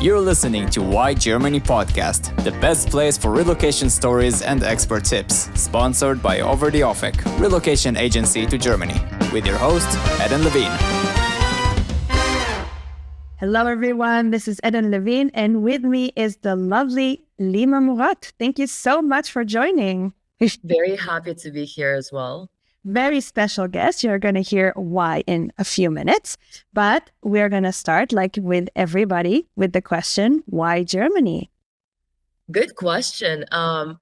You're listening to Why Germany podcast, the best place for relocation stories and expert tips, sponsored by Over the Offek, relocation agency to Germany, with your host, Eden Levine. Hello, everyone. This is Eden Levine, and with me is the lovely Lima Murat. Thank you so much for joining. Very happy to be here as well. Very special guest. You're going to hear why in a few minutes, but we're going to start, like with everybody, with the question, why Germany? Good question.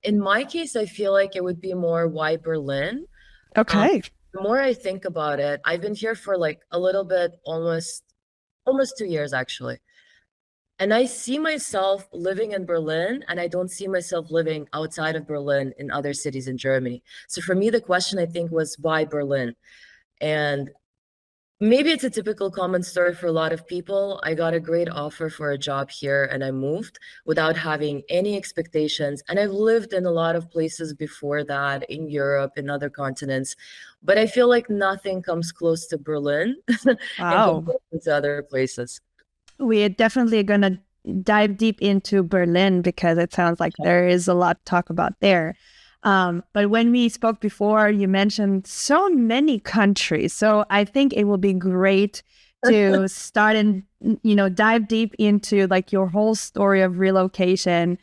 In my case, I feel like it would be more why Berlin. Okay. The more I think about it, I've been here for like a little bit, almost 2 years actually. And I see myself living in Berlin, and I don't see myself living outside of Berlin in other cities in Germany. So for me, the question I think was why Berlin? And maybe it's a typical common story for a lot of people. I got a great offer for a job here and I moved without having any expectations. And I've lived in a lot of places before that, in Europe, in other continents. But I feel like nothing comes close to Berlin Wow. in comparison to other places. We are definitely going to dive deep into Berlin because it sounds like there is a lot to talk about there. But when we spoke before, you mentioned so many countries. So I think it will be great to start and, dive deep into like your whole story of relocation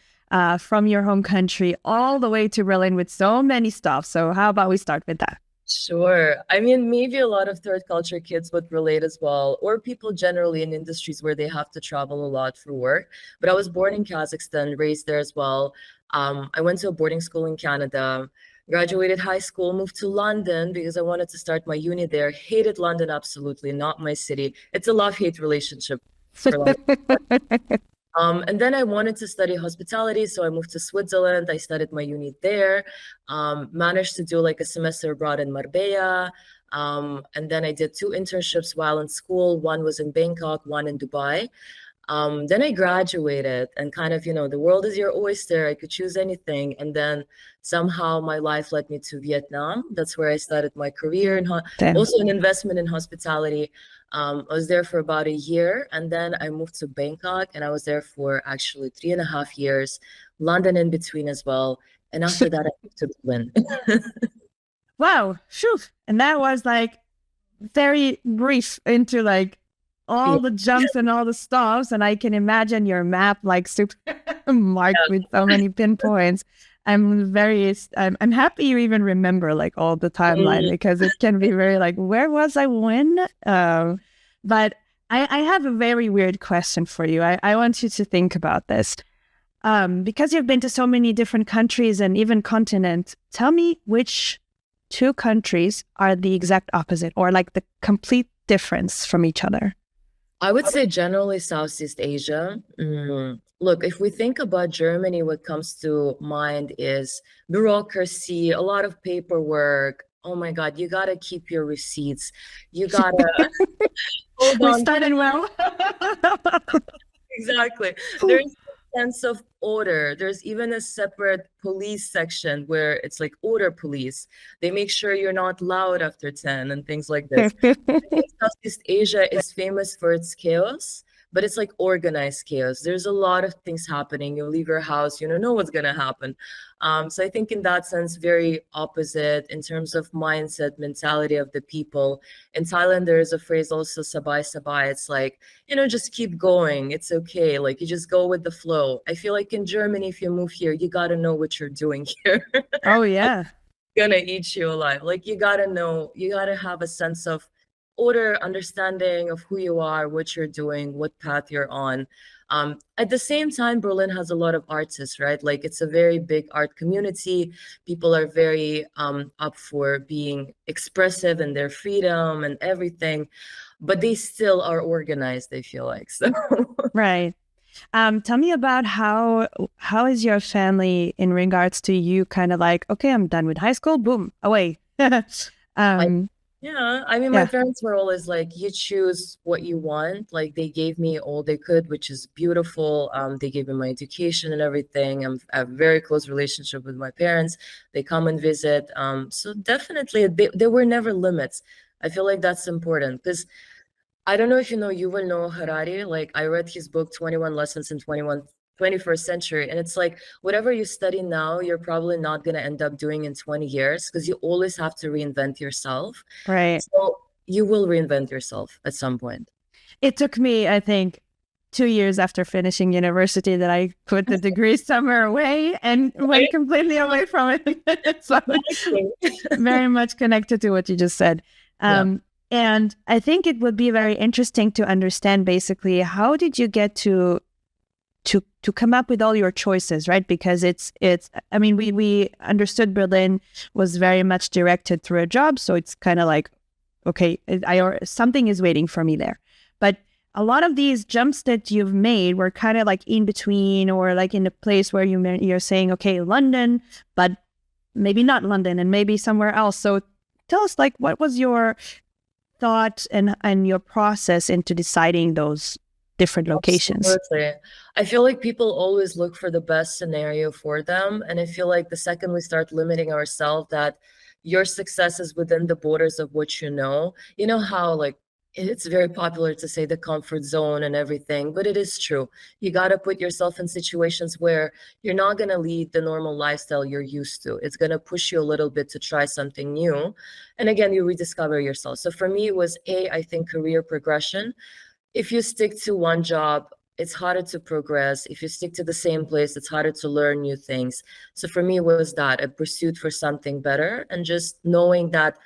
from your home country all the way to Berlin with so many stuff. So how about we start with that? Sure. I mean, maybe a lot of third culture kids would relate as well, or people generally in industries where they have to travel a lot for work. But I was born in Kazakhstan, raised there as well. I went to a boarding school in Canada, graduated high school, moved to London because I wanted to start my uni there. Hated London, absolutely, not my city. It's a love-hate relationship for life. And then I wanted to study hospitality, so I moved to Switzerland. I studied my uni there, managed to do like a semester abroad in Marbella. And then I did 2 internships while in school. One was in Bangkok, one in Dubai. Then I graduated and kind of, the world is your oyster. I could choose anything. And then somehow my life led me to Vietnam. That's where I started my career and also an investment in hospitality. I was there for about a year, and then I moved to Bangkok, and I was there for actually 3.5 years, London in between as well. And after that, I moved to Berlin. Wow. Phew. And that was like very brief into like all the jumps and all the stops. And I can imagine your map like super marked with so many pinpoints. I'm happy you even remember like all the timeline because it can be very like, where was I when? But I have a very weird question for you. I want you to think about this. Because you've been to so many different countries and even continents, tell me which 2 countries are the exact opposite or like the complete difference from each other. I would say generally Southeast Asia. Look, if we think about Germany, what comes to mind is bureaucracy, a lot of paperwork. Oh my God, you got to keep your receipts. You got to hold on. We started well. Exactly. There's a sense of order. There's even a separate police section where it's like order police. They make sure you're not loud after 10 and things like this. Southeast Asia is famous for its chaos, but it's like organized chaos. There's a lot of things happening. You leave your house, you don't know what's going to happen. So I think in that sense, very opposite in terms of mindset, mentality of the people. In Thailand, there is a phrase also, sabai sabai. It's like, just keep going. It's okay. Like you just go with the flow. I feel like in Germany, if you move here, you got to know what you're doing here. Oh, yeah. Gonna eat you alive. Like you got to know, you got to have a sense of order, understanding of who you are, what you're doing, what path you're on. At the same time, Berlin has a lot of artists, right? Like it's a very big art community. People are very up for being expressive in their freedom and everything, but they still are organized, I feel like. So Right. Tell me about how is your family in regards to you kind of like, okay, I'm done with high school, boom, away. Yeah, I mean, my parents were always like, you choose what you want. Like they gave me all they could, which is beautiful. They gave me my education and everything. I have a very close relationship with my parents. They come and visit. So definitely there were never limits. I feel like that's important because I don't know if you know Yuval Noah Harari. Like I read his book 21 Lessons in 21st Century, and it's like whatever you study now, you're probably not going to end up doing in 20 years because you always have to reinvent yourself. Right. So you will reinvent yourself at some point. It took me, I think, 2 years after finishing university that I put the degree somewhere away and went completely away from it. So very much connected to what you just said. And I think it would be very interesting to understand basically how did you get to come up with all your choices, right? Because it's I mean, we understood Berlin was very much directed through a job, so it's kind of like, okay, something is waiting for me there. But a lot of these jumps that you've made were kind of like in between, or like in a place where you're saying, okay, London, but maybe not London and maybe somewhere else. So tell us, like, what was your thought and your process into deciding those different locations? Absolutely. I feel like people always look for the best scenario for them. And I feel like the second we start limiting ourselves, that your success is within the borders of what you know how like it's very popular to say the comfort zone and everything, but it is true. You got to put yourself in situations where you're not going to lead the normal lifestyle you're used to. It's going to push you a little bit to try something new. And again, you rediscover yourself. So for me, it was I think career progression. If you stick to one job, it's harder to progress. If you stick to the same place, it's harder to learn new things. So for me, it was that, a pursuit for something better, and just knowing that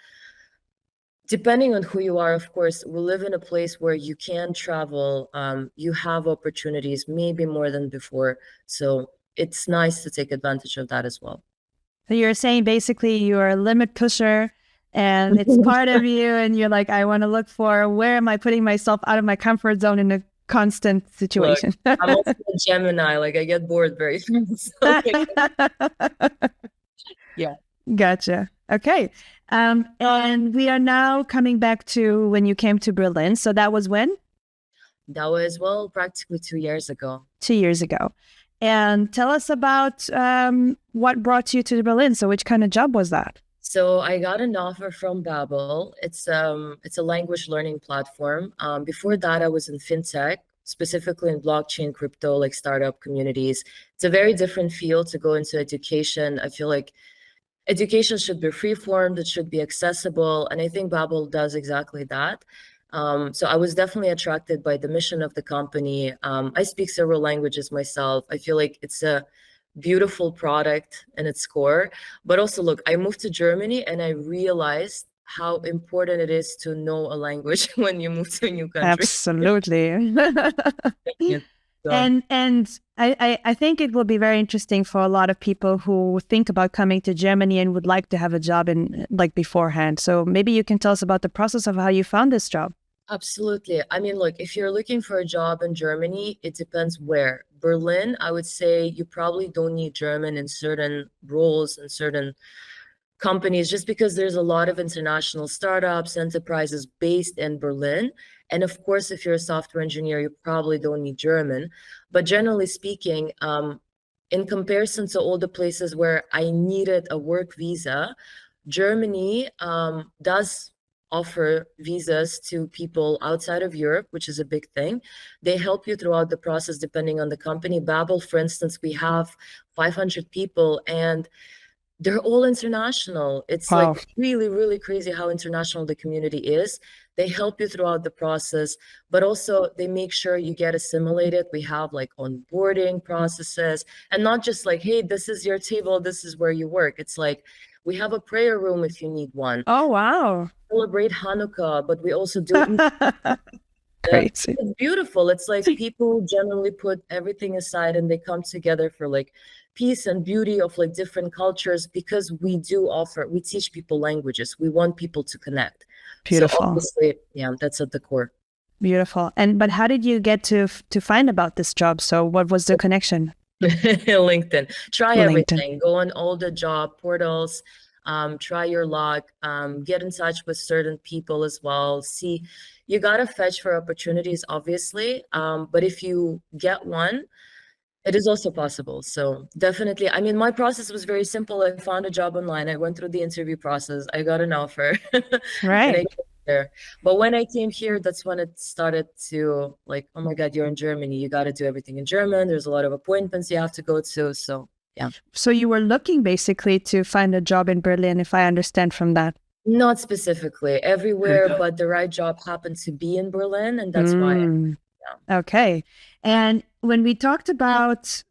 depending on who you are, of course, we live in a place where you can travel. You have opportunities, maybe more than before. So it's nice to take advantage of that as well. So you're saying basically you're a limit pusher and it's part of you, and you're like, I want to look for where am I putting myself out of my comfort zone in a constant situation. Look, I'm also a Gemini, like I get bored very fast. Yeah. Gotcha. Okay. And we are now coming back to when you came to Berlin. So that was when? That was, well, practically 2 years ago. 2 years ago. And tell us about what brought you to Berlin. So which kind of job was that? So I got an offer from Babbel. It's a language learning platform. Before that, I was in fintech, specifically in blockchain, crypto, like startup communities. It's a very different field to go into education. I feel like education should be free-formed, it should be accessible, and I think Babbel does exactly that. So I was definitely attracted by the mission of the company. I speak several languages myself. I feel like it's a beautiful product in its core. But also, look, I moved to Germany and I realized how important it is to know a language when you move to a new country. Absolutely. And I think it will be very interesting for a lot of people who think about coming to Germany and would like to have a job in like beforehand. So maybe you can tell us about the process of how you found this job. Absolutely. I mean, look, if you're looking for a job in Germany, it depends where. Berlin, I would say you probably don't need German in certain roles and certain companies, just because there's a lot of international startups, enterprises based in Berlin. And of course, if you're a software engineer, you probably don't need German. But generally speaking, in comparison to all the places where I needed a work visa, Germany does offer visas to people outside of Europe, which is a big thing. They help you throughout the process depending on the company. Babbel, for instance, we have 500 people and they're all international. It's Wow. like really, really crazy how international the community is. They help you throughout the process, but also they make sure you get assimilated. We have like onboarding processes, and not just like, hey, this is your table, this is where you work. It's like, we have a prayer room if you need one. Oh, wow. Celebrate Hanukkah, but we also do Crazy. It's beautiful. It's like people generally put everything aside and they come together for like peace and beauty of like different cultures, because we teach people languages. We want people to connect. Beautiful. So obviously, yeah, that's at the core. Beautiful. But how did you get to find about this job? So what was the connection? LinkedIn. Try LinkedIn. everything. Go on all the job portals. Try your luck. Get in touch with certain people as well. See, you gotta fetch for opportunities, obviously. But if you get one, it is also possible. So definitely, I mean, my process was very simple. I found a job online. I went through the interview process. I got an offer. Right. And there. But when I came here, that's when it started to like, oh my God, you're in Germany. You got to do everything in German. There's a lot of appointments you have to go to. So yeah. So you were looking basically to find a job in Berlin, if I understand from that. Not specifically everywhere, but the right job happened to be in Berlin, and that's why. Yeah. Okay. And when we talked about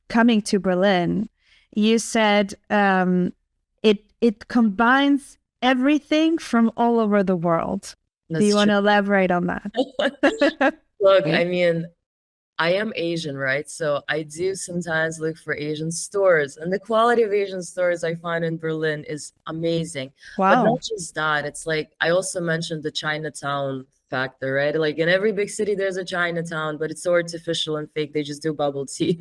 coming to Berlin, you said it combines everything from all over the world. Do you want to elaborate on that? Look, I mean, I am Asian, right? So I do sometimes look for Asian stores, and the quality of Asian stores I find in Berlin is amazing. But Wow. not just that, it's like I also mentioned the Chinatown factor, right? Like in every big city, there's a Chinatown, but it's so artificial and fake. They just do bubble tea.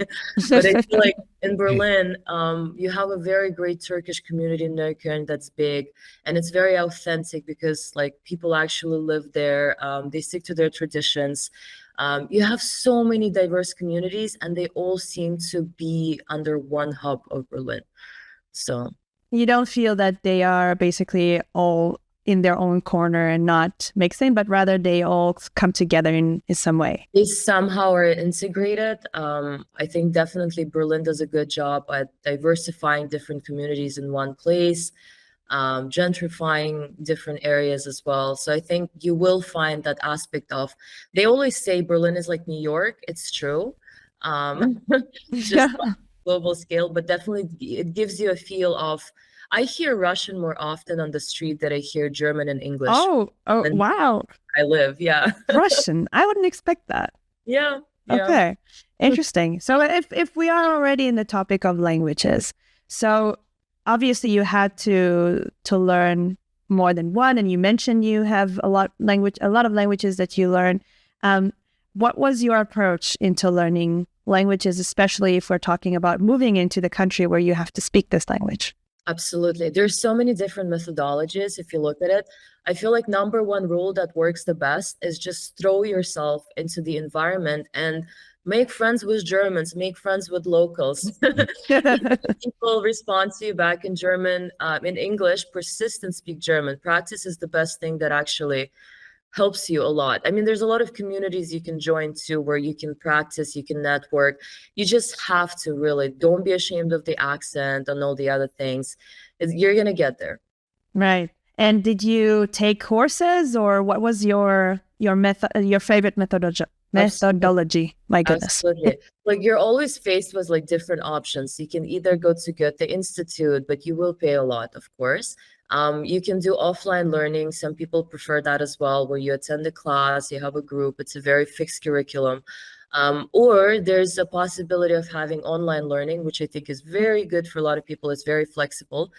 But I feel like in Berlin, you have a very great Turkish community in Neukölln that's big, and it's very authentic because like people actually live there. They stick to their traditions. You have so many diverse communities, and they all seem to be under one hub of Berlin. So you don't feel that they are basically all in their own corner and not mixing, but rather they all come together in some way. They somehow are integrated. I think definitely Berlin does a good job at diversifying different communities in one place, gentrifying different areas as well. So I think you will find that aspect of, they always say Berlin is like New York. It's true. Just on a global scale, but definitely it gives you a feel of, I hear Russian more often on the street than I hear German and English. Oh, wow. I live, yeah. Russian. I wouldn't expect that. Yeah. Okay. Interesting. So if we are already in the topic of languages, so obviously you had to learn more than one, and you mentioned you have a lot of languages that you learn. What was your approach into learning languages, especially if we're talking about moving into the country where you have to speak this language? Absolutely. There's so many different methodologies if you look at it. I feel like number one rule that works the best is just throw yourself into the environment and make friends with Germans, make friends with locals. People respond to you back in German, in English, persist and speak German. Practice is the best thing that actually helps you a lot. I mean, there's a lot of communities you can join to where you can practice, you can network. You just have to really, don't be ashamed of the accent and all the other things. You're going to get there. Right. And did you take courses, or what was your method, your favorite methodology? My goodness. Absolutely. Like you're always faced with like different options. You can either go to Goethe Institute, but you will pay a lot, of course. You can do offline learning. Some people prefer that as well, where you attend a class, you have a group, it's a very fixed curriculum. Or there's a possibility of having online learning, which I think is very good for a lot of people. It's very flexible.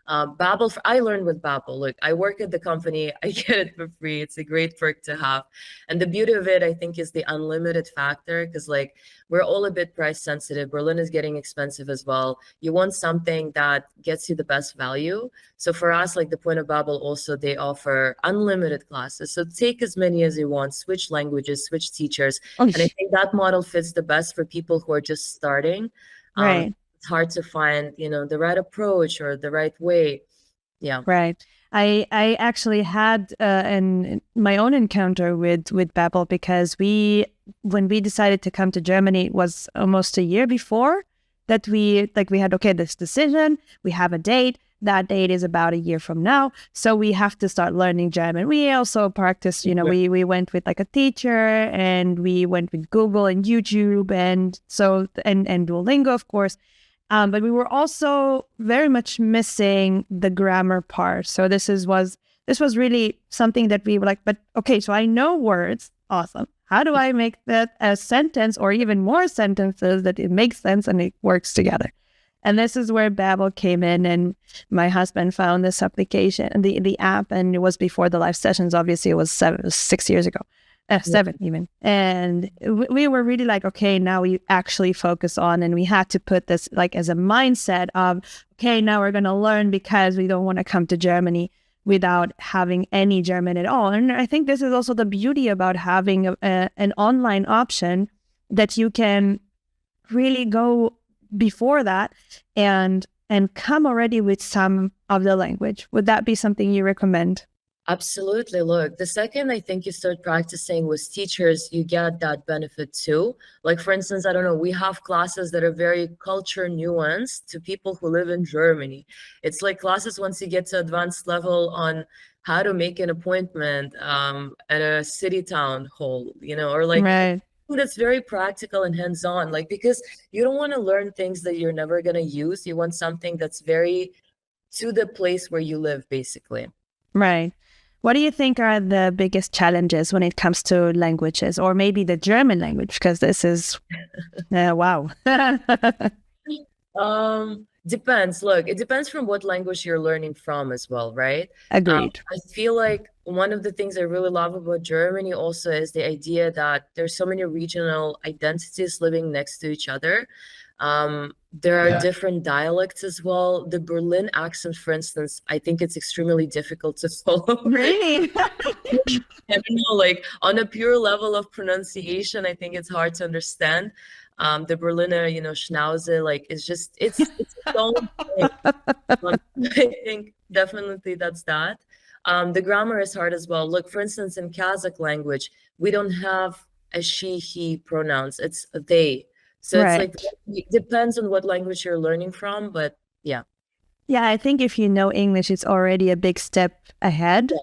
Babbel, I learned with Babbel. Look, I work at the company, I get it for free. It's a great perk to have. And the beauty of it, I think, is the unlimited factor, because like we're all a bit price sensitive. Berlin is getting expensive as well. You want something that gets you the best value. So for us, like the point of Babbel, also they offer unlimited classes. So take as many as you want, switch languages, switch teachers. And I think that model fits the best for people who are just starting. Right. It's hard to find, the right approach or the right way. Yeah. Right. I actually had my own encounter with Babbel, because when we decided to come to Germany, it was almost a year before that we had, okay, this decision, we have a date. That date is about a year from now. So we have to start learning German. We also practiced, we went with like a teacher, and we went with Google and YouTube and Duolingo, of course. But we were also very much missing the grammar part. So this was really something that we were like, but okay, so I know words. Awesome. How do I make that a sentence, or even more sentences that it makes sense and it works together? And this is where Babbel came in, and my husband found this application, the app, and it was before the live sessions. Obviously, it was 6 years ago. 7 even. And we were really like, okay, now we actually focus on, and we had to put this like as a mindset of, okay, now we're going to learn, because we don't want to come to Germany without having any German at all. And I think this is also the beauty about having an online option, that you can really go before that and come already with some of the language. Would that be something you recommend? Absolutely. Look, the second I think you start practicing with teachers, you get that benefit too. Like, for instance, I don't know, we have classes that are very culture nuanced to people who live in Germany. It's like classes once you get to advanced level on how to make an appointment at a city town hall, or like Right. that's very practical and hands-on, like because you don't want to learn things that you're never going to use. You want something that's very to the place where you live, basically. Right. What do you think are the biggest challenges when it comes to languages, or maybe the German language? Because this is, wow. Depends. Look, it depends from what language you're learning from as well, right? Agreed. I feel like one of the things I really love about Germany also is the idea that there's so many regional identities living next to each other. There are different dialects as well. The Berlin accent, for instance, I think it's extremely difficult to follow. Really? I don't know, like on a pure level of pronunciation, I think it's hard to understand. The Berliner, Schnauze, like it's its own thing. I think definitely that's that. The grammar is hard as well. Look, for instance, in Kazakh language, we don't have a she, he pronouns. It's a they. So it's like, Right. it depends on what language you're learning from, but yeah. Yeah, I think if you know English, it's already a big step ahead.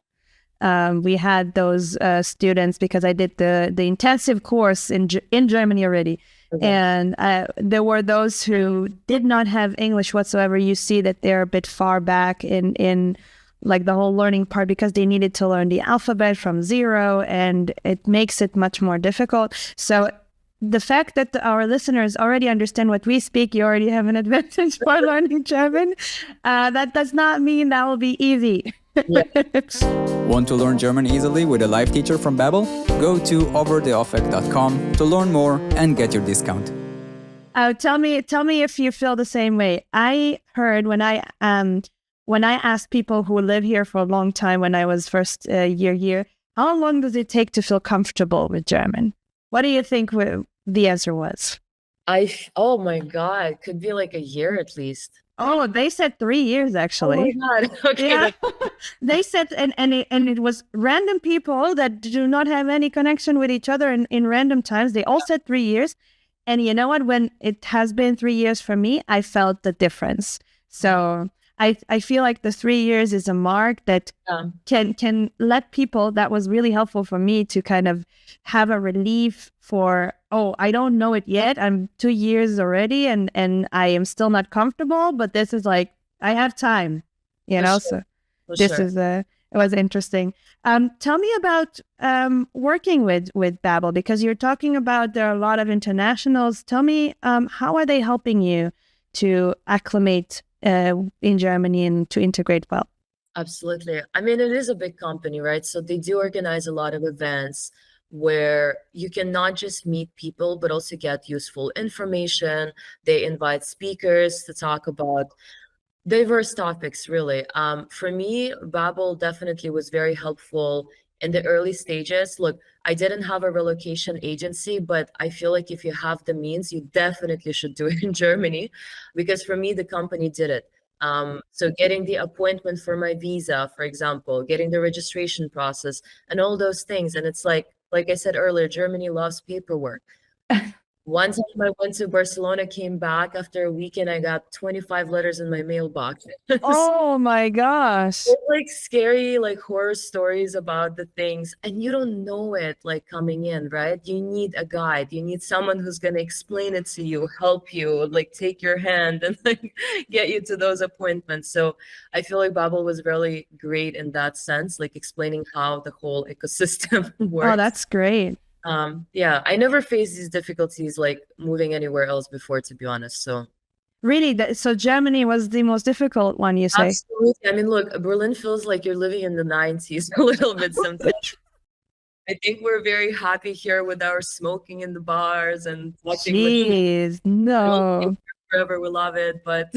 We had those students because I did the intensive course in Germany already. Okay. And there were those who did not have English whatsoever. You see that they're a bit far back in like the whole learning part because they needed to learn the alphabet from zero, and it makes it much more difficult. So the fact that our listeners already understand what we speak, you already have an advantage for learning German. That does not mean that will be easy. Yeah. Want to learn German easily with a live teacher from Babbel? Go to overtheoffek.com to learn more and get your discount. Tell me if you feel the same way. I heard when I asked people who live here for a long time, when I was first year here, how long does it take to feel comfortable with German? What do you think the answer was? Oh my God, could be like a year at least. Oh, they said 3 years actually. Oh my God. Okay. Yeah, they said, and it was random people that do not have any connection with each other in random times. They all said 3 years, and you know what? When it has been 3 years for me, I felt the difference. So I feel like the 3 years is a mark that can let people. That was really helpful for me to kind of have a relief for. Oh, I don't know it yet. I'm 2 years already, and I am still not comfortable. But this is like I have time, For So sure. For this sure. is it was interesting. Tell me about working with Babbel, because you're talking about there are a lot of internationals. Tell me, how are they helping you to acclimate in Germany and to integrate well? Absolutely. I mean, it is a big company, right? So they do organize a lot of events where you can not just meet people, but also get useful information. They invite speakers to talk about diverse topics, really. For me, Babbel definitely was very helpful in the early stages. Look, I didn't have a relocation agency, but I feel like if you have the means, you definitely should do it in Germany, because for me, the company did it. So getting the appointment for my visa, for example, getting the registration process and all those things. And it's like I said earlier, Germany loves paperwork. One time I went to Barcelona, came back after a weekend, I got 25 letters in my mailbox. Oh my gosh. It's like scary, like horror stories about the things, and you don't know it like coming in, right? You need a guide. You need someone who's going to explain it to you, help you, like take your hand and like get you to those appointments. So I feel like Babbel was really great in that sense, like explaining how the whole ecosystem works. Oh, that's great. Yeah, I never faced these difficulties like moving anywhere else before, to be honest. So Really? So Germany was the most difficult one, you say? absolutely. I mean, look, Berlin feels like you're living in the 90s a little bit sometimes. I think we're very happy here with our smoking in the bars and watching Jeez, no. forever. We love it, but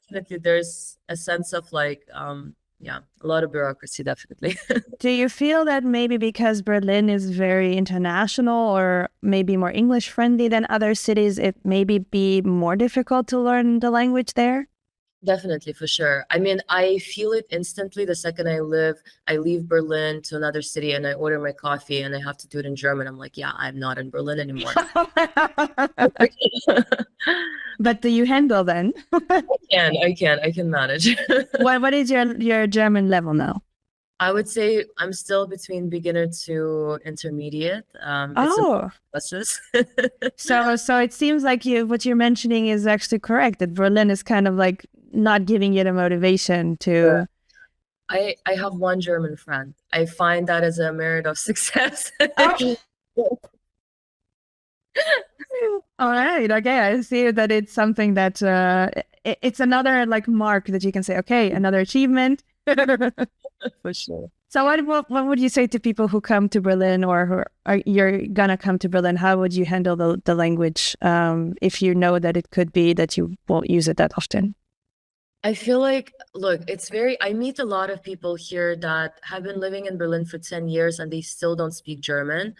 definitely there's a sense of like, yeah, a lot of bureaucracy, definitely. Do you feel that maybe because Berlin is very international or maybe more English friendly than other cities, it maybe be more difficult to learn the language there? Definitely, for sure. I mean, I feel it instantly the second I leave Berlin to another city and I order my coffee and I have to do it in German. I'm like, yeah, I'm not in Berlin anymore. But do you handle then? I can manage. What is your German level now? I would say I'm still between beginner to intermediate. It's in Oh, process. so it seems like what you're mentioning is actually correct, that Berlin is kind of like not giving you the motivation to. I have one German friend. I find that as a merit of success. Oh. All right. Okay. I see that it's something that it's another like mark that you can say, okay, another achievement. For sure. So what would you say to people who come to Berlin or who you're gonna come to Berlin? How would you handle the language if you know that it could be that you won't use it that often? I feel like, look, I meet a lot of people here that have been living in Berlin for 10 years and they still don't speak German.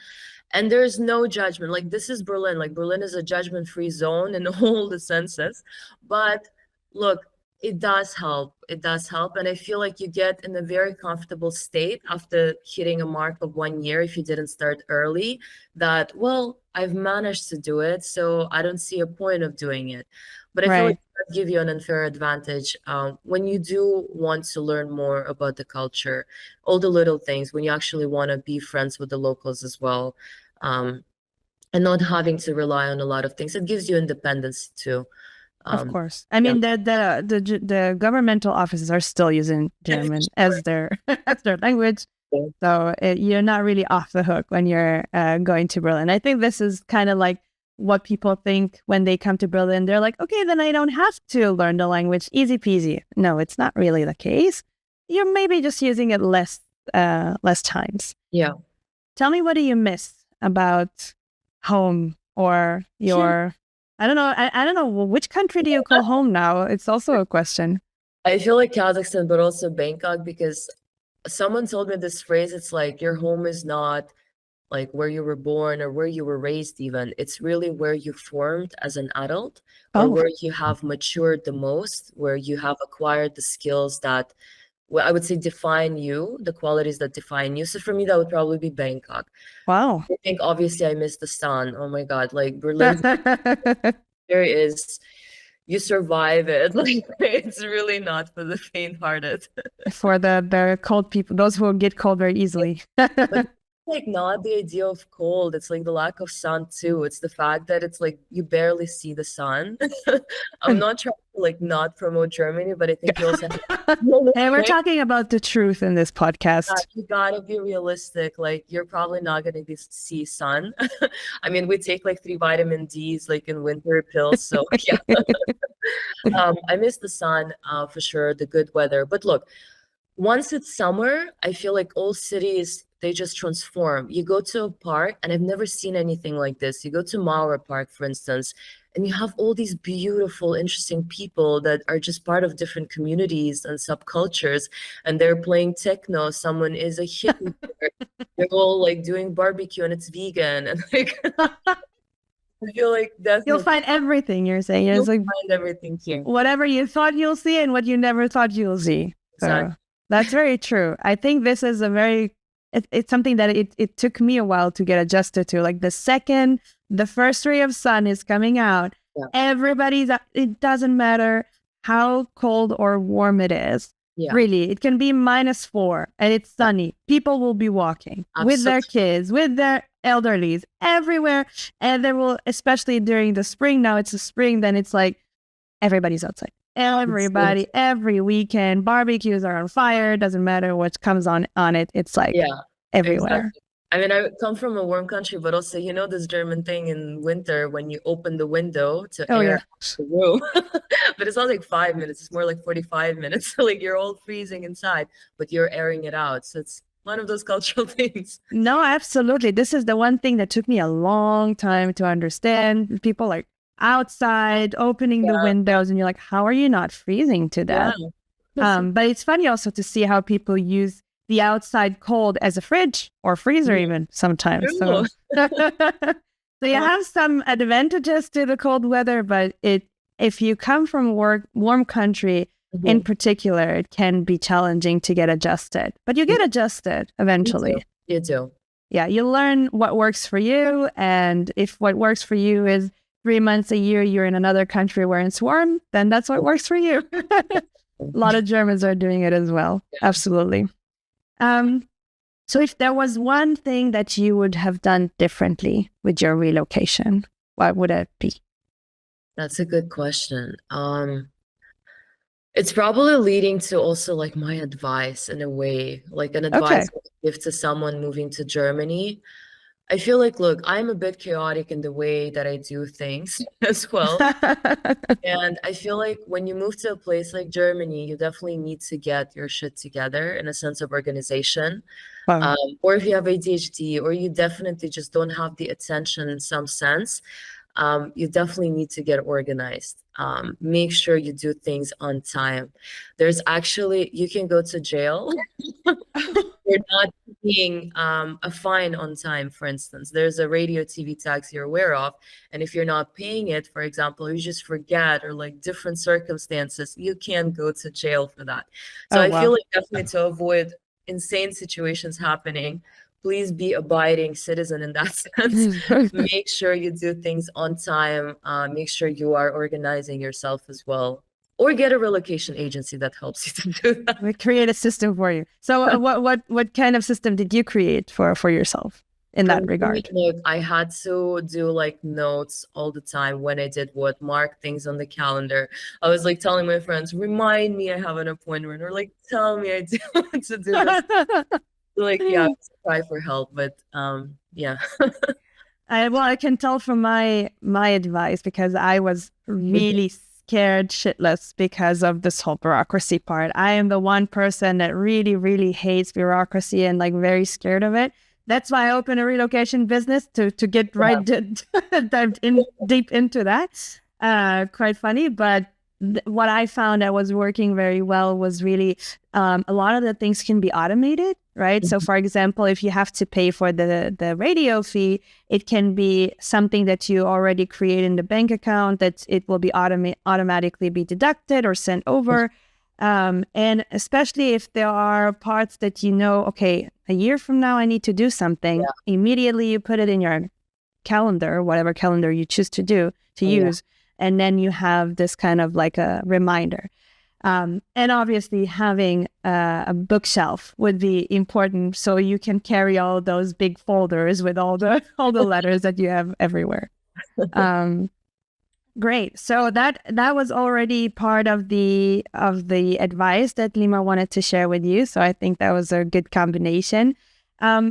And there's no judgment. Like, this is Berlin. Like, Berlin is a judgment-free zone in all the senses. But look, it does help. It does help. And I feel like you get in a very comfortable state after hitting a mark of 1 year if you didn't start early, that, well, I've managed to do it, so I don't see a point of doing it. But I feel like it does give you an unfair advantage when you do want to learn more about the culture, all the little things, when you actually want to be friends with the locals as well, and not having to rely on a lot of things. It gives you independence too. Of course. I mean, the governmental offices are still using German as their as their language. So you're not really off the hook when you're going to Berlin. I think this is kind of like what people think when they come to Berlin. They're like, okay, then I don't have to learn the language. Easy peasy. No, it's not really the case. You're maybe just using it less times. Yeah. Tell me, what do you miss about home or your... I don't know. I don't know. Which country do you call home now? It's also a question. I feel like Kazakhstan, but also Bangkok, because someone told me this phrase. It's like your home is not like where you were born or where you were raised even. It's really where you formed as an adult or where you have matured the most, where you have acquired the skills that, well, I would say define you, the qualities that define you. So for me, that would probably be Bangkok. Wow. I think obviously I miss the sun. Oh my God, like Berlin, there is, you survive it. Like it's really not for the faint-hearted. For the cold people, those who get cold very easily. But like not the idea of cold. It's like the lack of sun too. It's the fact that it's like you barely see the sun. I'm not trying to like not promote Germany, but I think you also Hey, we're talking about the truth in this podcast. You gotta be realistic. Like you're probably not gonna see sun. I mean, we take like 3 vitamin Ds like in winter pills. So yeah. I miss the sun for sure, the good weather. But look, once it's summer, I feel like all cities, they just transform. You go to a park, and I've never seen anything like this. You go to Mauer Park, for instance, and you have all these beautiful, interesting people that are just part of different communities and subcultures, and they're playing techno. Someone is a hippie. They're all like doing barbecue, and it's vegan, and like I feel like that's you'll find everything. You're saying you'll it's like find everything here. Whatever you thought you'll see and what you never thought you'll see. Exactly. So that's very true. I think this is it's something that it took me a while to get adjusted to. Like the second the first ray of sun is coming out, it doesn't matter how cold or warm it is. Yeah. Really, it can be -4 and it's sunny. People will be walking with their kids, with their elderlies everywhere. And there will, especially during the spring, now it's the spring, then it's like everybody's outside. Everybody, every weekend, barbecues are on fire. Doesn't matter what comes on it. It's like everywhere. Exactly. I mean, I come from a warm country, but also, you know, this German thing in winter when you open the window to air the room. But it's not like 5 minutes. It's more like 45 minutes. So like you're all freezing inside, but you're airing it out. So it's one of those cultural things. No, absolutely. This is the one thing that took me a long time to understand. People like outside opening the windows and you're like, how are you not freezing to death? But it's funny also to see how people use the outside cold as a fridge or freezer even sometimes. So you have some advantages to the cold weather, but it if you come from a warm country, in particular, it can be challenging to get adjusted. But you get adjusted eventually. You do. Yeah, you learn what works for you. And if what works for you is 3 months a year, you're in another country where it's warm, then that's what works for you. A lot of Germans are doing it as well. Yeah. Absolutely. So if there was one thing that you would have done differently with your relocation, what would it be? That's a good question. It's probably leading to also like my advice in a way, like an advice I give to someone moving to Germany. I feel like, look, I'm a bit chaotic in the way that I do things as well. And I feel like when you move to a place like Germany, you definitely need to get your shit together in a sense of organization. Wow. Or if you have ADHD, or you definitely just don't have the attention in some sense, you definitely need to get organized. Make sure you do things on time. There's actually, you can go to jail. You're not paying a fine on time, for instance. There's a radio TV tax you're aware of. And if you're not paying it, for example, you just forget, or like different circumstances, you can go to jail for that. So I feel like definitely to avoid insane situations happening, please be abiding citizen in that sense. Make sure you do things on time. Make sure you are organizing yourself as well. Or get a relocation agency that helps you to do that. We create a system for you. So what kind of system did you create for yourself in that regard? Look, I had to do like notes all the time when I did what, mark things on the calendar. I was like telling my friends, remind me I have an appointment, or like tell me I do want to do this. Like, yeah, try for help, but yeah. I can tell from my advice, because I was really scared shitless because of this whole bureaucracy part. I am the one person that really, really hates bureaucracy and like very scared of it. That's why I opened a relocation business to get dived in deep into that. Quite funny, but what I found that was working very well was really a lot of the things can be automated, right? So for example, if you have to pay for the radio fee, it can be something that you already create in the bank account, that it will be automatically be deducted or sent over. And especially if there are parts that you know, okay, a year from now I need to do something, immediately you put it in your calendar, whatever calendar you choose to use. And then you have this kind of like a reminder. And obviously having a bookshelf would be important, so you can carry all those big folders with all the letters that you have everywhere. Great. So that was already part of the advice that Lima wanted to share with you. So I think that was a good combination.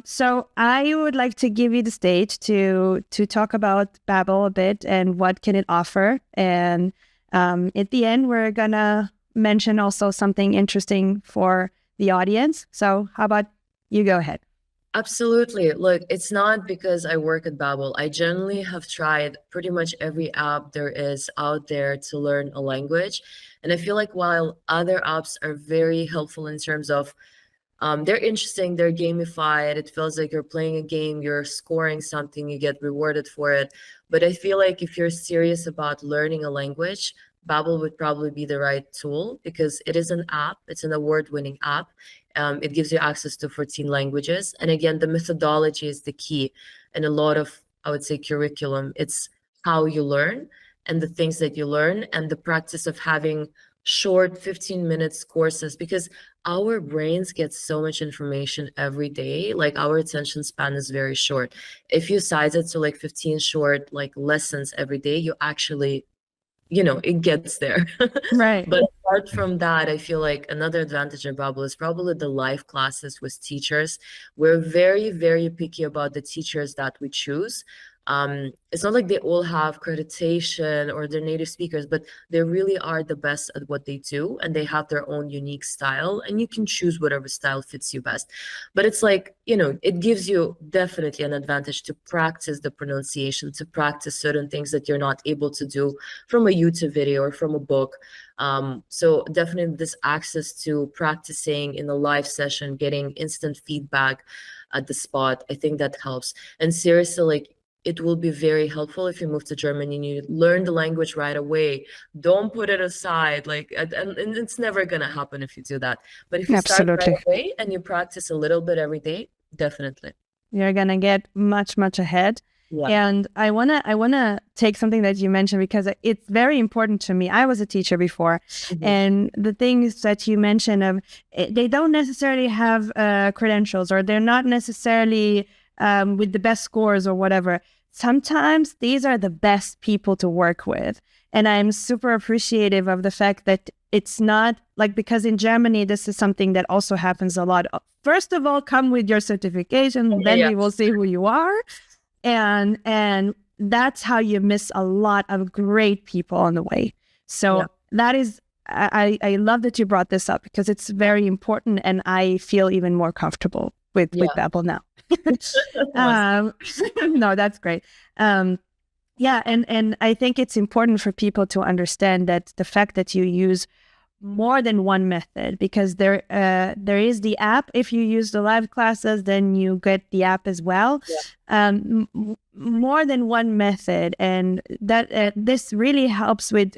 So I would like to give you the stage to talk about Babbel a bit and what can it offer. And at the end, we're going to mention also something interesting for the audience. So how about you go ahead? Absolutely. Look, it's not because I work at Babbel. I generally have tried pretty much every app there is out there to learn a language. And I feel like while other apps are very helpful in terms of they're interesting, they're gamified, it feels like you're playing a game, you're scoring something, you get rewarded for it. But I feel like if you're serious about learning a language, Babbel would probably be the right tool, because it is an app, it's an award-winning app. It gives you access to 14 languages. And again, the methodology is the key. And a lot of, I would say, curriculum, it's how you learn and the things that you learn, and the practice of having short 15 minutes courses, because our brains get so much information every day. Like our attention span is very short. If you size it to like 15 short like lessons every day, you actually, it gets there. Right. But apart from that, I feel like another advantage of Babbel is probably the live classes with teachers. We're very, very picky about the teachers that we choose. It's not like they all have accreditation or they're native speakers, but they really are the best at what they do, and they have their own unique style, and you can choose whatever style fits you best. But it's like, it gives you definitely an advantage to practice the pronunciation, to practice certain things that you're not able to do from a YouTube video or from a book. So definitely this access to practicing in a live session, getting instant feedback at the spot, I think that helps. And seriously, like, it will be very helpful if you move to Germany and you learn the language right away. Don't put it aside. Like, and it's never going to happen if you do that. But if you start Absolutely. right away and you practice a little bit every day, definitely. You're going to get much, much ahead. Yeah. And I wanna take something that you mentioned because it's very important to me. I was a teacher before, and the things that you mentioned, they don't necessarily have credentials, or they're not necessarily with the best scores or whatever. Sometimes these are the best people to work with, and I'm super appreciative of the fact that it's not like, because in Germany this is something that also happens a lot. First of all, come with your certification, then we will see who you are. And that's how you miss a lot of great people on the way. So that is, I love that you brought this up because it's very important, and I feel even more comfortable with Babbel now. No, that's great. And I think it's important for people to understand that the fact that you use more than one method, because there is the app. If you use the live classes, then you get the app as well. More than one method, and that this really helps with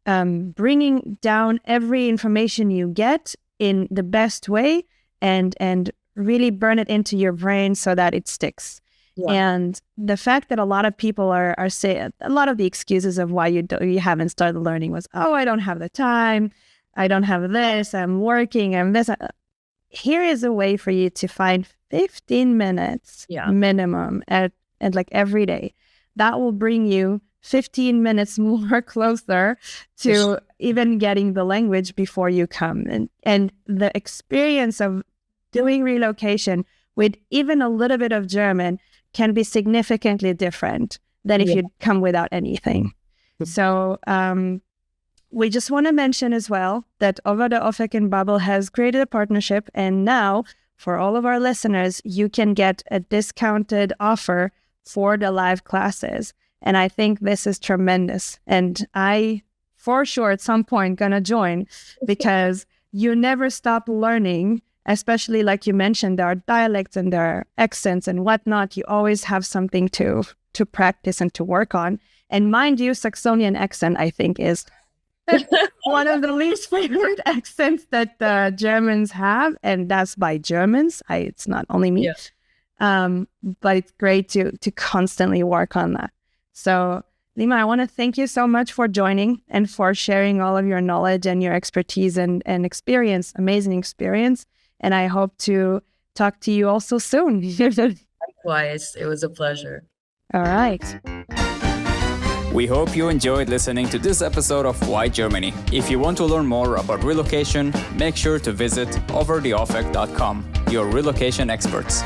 bringing down every information you get in the best way, and really burn it into your brain so that it sticks. And the fact that a lot of people are saying, a lot of the excuses of why you haven't started learning was, oh, I don't have the time, I don't have this, I'm working, I'm this. Here is a way for you to find 15 minutes minimum at like every day. That will bring you 15 minutes more closer to even getting the language before you come. And the experience of doing relocation with even a little bit of German can be significantly different than if you come without anything. So we just want to mention as well that Over the Ofek and Babbel has created a partnership, and now for all of our listeners, you can get a discounted offer for the live classes. And I think this is tremendous. And I, for sure, at some point gonna join, because you never stop learning. Especially like you mentioned, there are dialects and there are accents and whatnot. You always have something to practice and to work on. And mind you, Saxonian accent, I think, is one of the least favorite accents that the Germans have. And that's by Germans. It's not only me. But it's great to constantly work on that. So Lima, I want to thank you so much for joining and for sharing all of your knowledge and your expertise and experience, amazing experience. And I hope to talk to you also soon. Likewise, it was a pleasure. All right. We hope you enjoyed listening to this episode of Why Germany. If you want to learn more about relocation, make sure to visit overtheofek.com, your relocation experts.